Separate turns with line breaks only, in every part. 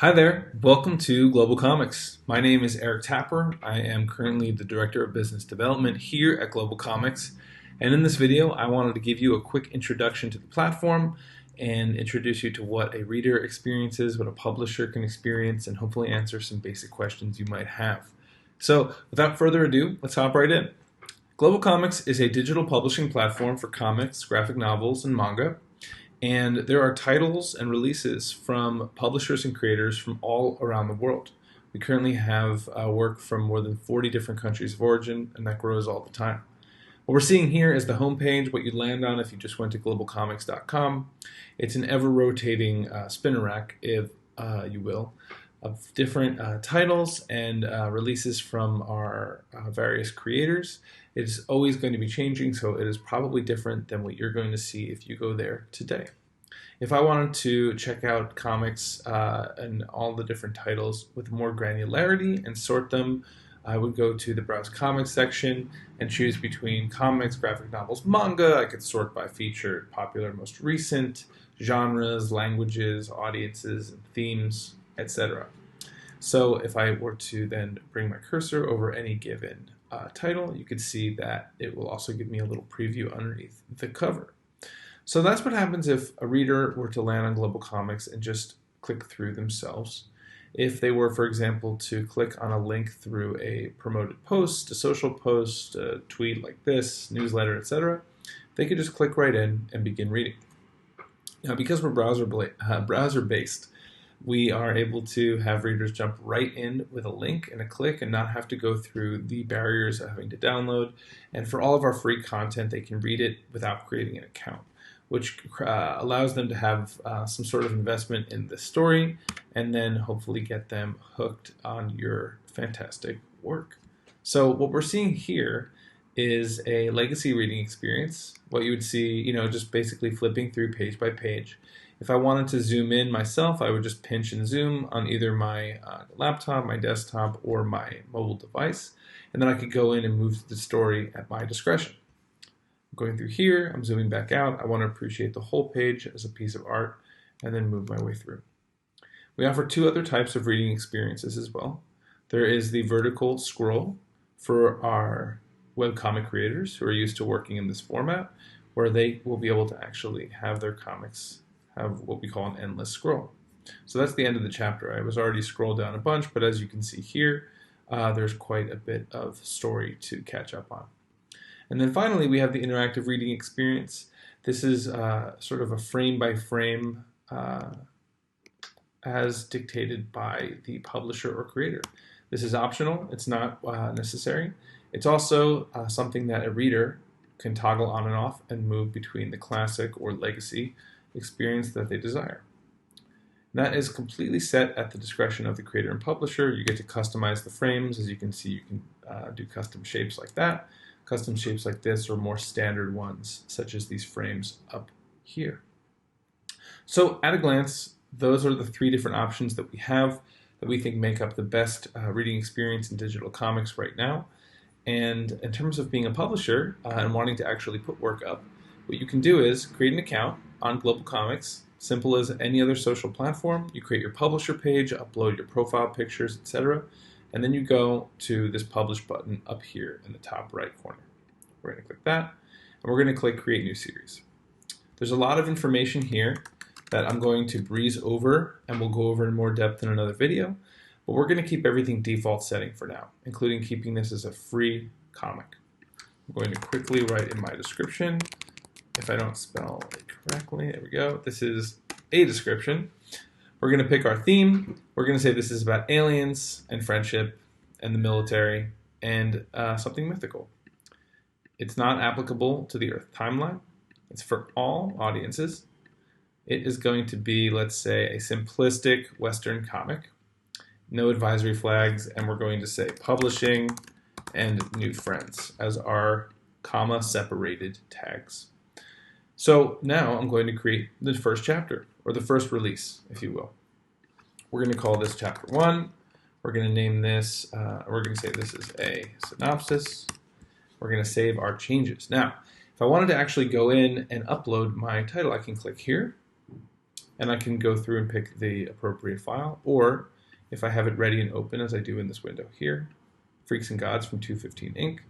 Hi there, welcome to GlobalComix. My name is Eric Tapper. I am currently the Director of Business Development here at GlobalComix. And in this video, I wanted to give you a quick introduction to the platform and introduce you to what a reader experiences, what a publisher can experience, and hopefully answer some basic questions you might have. So without further ado, let's hop right in. GlobalComix is a digital publishing platform for comics, graphic novels, and manga. And there are titles and releases from publishers and creators from all around the world. We currently have work from more than 40 different countries of origin, and that grows all the time. What we're seeing here is the homepage, what you'd land on if you just went to globalcomics.com. It's an ever-rotating spinner rack, if you will, of different titles and releases from our various creators. It is always going to be changing, so it is probably different than what you're going to see if you go there today. If I wanted to check out comics and all the different titles with more granularity and sort them, I would go to the Browse Comics section and choose between comics, graphic novels, manga. I could sort by featured, popular, most recent, genres, languages, audiences, and themes, etc. So if I were to then bring my cursor over any given title, you can see that it will also give me a little preview underneath the cover. So that's what happens if a reader were to land on GlobalComix and just click through themselves. If they were, for example, to click on a link through a promoted post, a social post, a tweet like this, newsletter, etc., they could just click right in and begin reading. Now, because we're browser-based, we are able to have readers jump right in with a link and a click and not have to go through the barriers of having to download. And for all of our free content, they can read it without creating an account, which allows them to have some sort of investment in the story and then hopefully get them hooked on your fantastic work. So what we're seeing here is a legacy reading experience. What you would see, just basically flipping through page by page. If I wanted to zoom in myself, I would just pinch and zoom on either my laptop, my desktop, or my mobile device. And then I could go in and move the story at my discretion. I'm going through here, I'm zooming back out. I want to appreciate the whole page as a piece of art and then move my way through. We offer two other types of reading experiences as well. There is the vertical scroll for our webcomic creators who are used to working in this format, where they will be able to actually have their comics have what we call an endless scroll. So that's the end of the chapter. I was already scrolled down a bunch, but as you can see here, there's quite a bit of story to catch up on. And then finally, we have the interactive reading experience. This is sort of a frame by frame as dictated by the publisher or creator. This is optional. It's not necessary. It's also something that a reader can toggle on and off and move between the classic or legacy experience that they desire. And that is completely set at the discretion of the creator and publisher. You get to customize the frames. As you can see, you can do custom shapes like that, custom shapes like this, or more standard ones, such as these frames up here. So at a glance, those are the three different options that we have that we think make up the best reading experience in digital comics right now. And in terms of being a publisher and wanting to actually put work up, what you can do is create an account on GlobalComix, simple as any other social platform. You create your publisher page, upload your profile pictures, etc., and then you go to this publish button up here in the top right corner. We're going to click that, and we're going to click create new series. There's a lot of information here that I'm going to breeze over, and we'll go over in more depth in another video, but we're going to keep everything default setting for now, including keeping this as a free comic. I'm going to quickly write in my description. If I don't spell it correctly, there we go. This is a description. We're going to pick our theme. We're going to say this is about aliens and friendship and the military and something mythical. It's not applicable to the Earth timeline. It's for all audiences. It is going to be, let's say, a simplistic Western comic. No advisory flags, and we're going to say publishing and new friends as our comma separated tags. So now I'm going to create the first chapter, or the first release, if you will. We're going to call this chapter 1. We're going to name this, we're going to say this is a synopsis. We're going to save our changes. Now, if I wanted to actually go in and upload my title, I can click here, and I can go through and pick the appropriate file, or if I have it ready and open as I do in this window here, Freaks and Gods from 215 Inc.,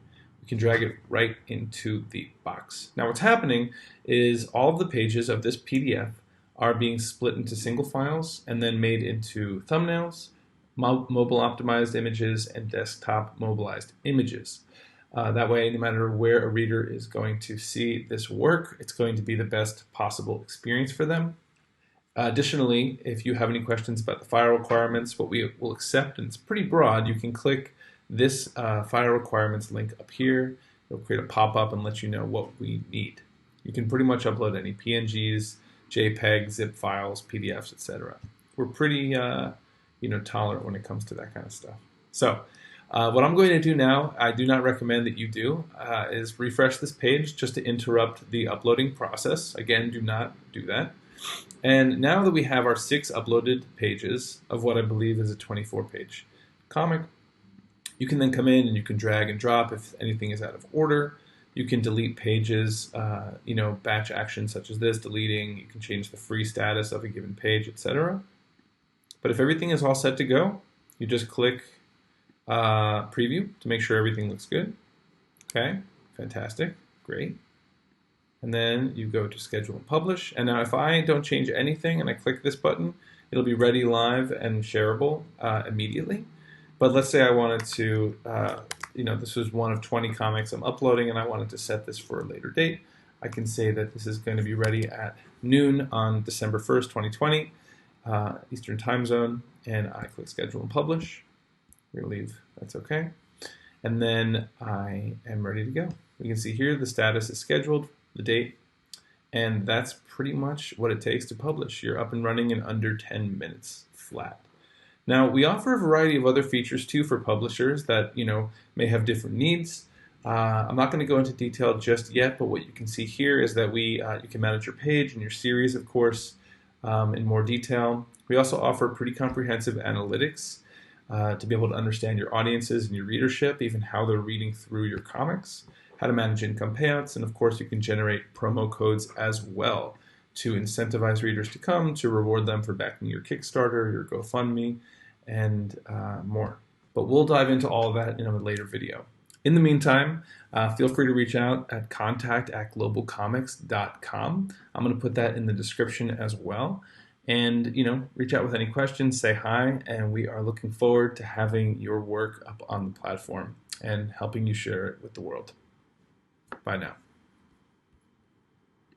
we can drag it right into the box. Now what's happening is all of the pages of this PDF are being split into single files and then made into thumbnails, mobile optimized images, and desktop mobilized images. That way, no matter where a reader is going to see this work, it's going to be the best possible experience for them. Additionally, if you have any questions about the file requirements, what we will accept, and it's pretty broad, you can click this file requirements link up here. It'll create a pop-up and let you know what we need. You can pretty much upload any PNGs, JPEGs, zip files, PDFs, etc. We're pretty tolerant when it comes to that kind of stuff. So what I'm going to do now, I do not recommend that you do, is refresh this page just to interrupt the uploading process. Again, do not do that. And now that we have our 6 uploaded pages of what I believe is a 24-page comic, you can then come in and you can drag and drop if anything is out of order. You can delete pages, batch actions such as this, deleting. You can change the free status of a given page, etc. But if everything is all set to go, you just click preview to make sure everything looks good. Okay, fantastic, great. And then you go to schedule and publish. And now if I don't change anything and I click this button, it'll be ready, live, and shareable immediately. But let's say I wanted to, this was one of 20 comics I'm uploading and I wanted to set this for a later date. I can say that this is going to be ready at noon on December 1st, 2020, Eastern Time Zone, and I click schedule and publish. We're going to leave, that's okay. And then I am ready to go. We can see here the status is scheduled, the date, and that's pretty much what it takes to publish. You're up and running in under 10 minutes flat. Now, we offer a variety of other features too for publishers that may have different needs. I'm not going to go into detail just yet, but what you can see here is that you can manage your page and your series, of course, in more detail. We also offer pretty comprehensive analytics to be able to understand your audiences and your readership, even how they're reading through your comics, how to manage income payouts, and of course you can generate promo codes as well to incentivize readers to come, to reward them for backing your Kickstarter, your GoFundMe, and more. But we'll dive into all of that in a later video. In the meantime, feel free to reach out at contact@globalcomix.com. I'm going to put that in the description as well. And reach out with any questions, say hi, and we are looking forward to having your work up on the platform and helping you share it with the world. Bye now.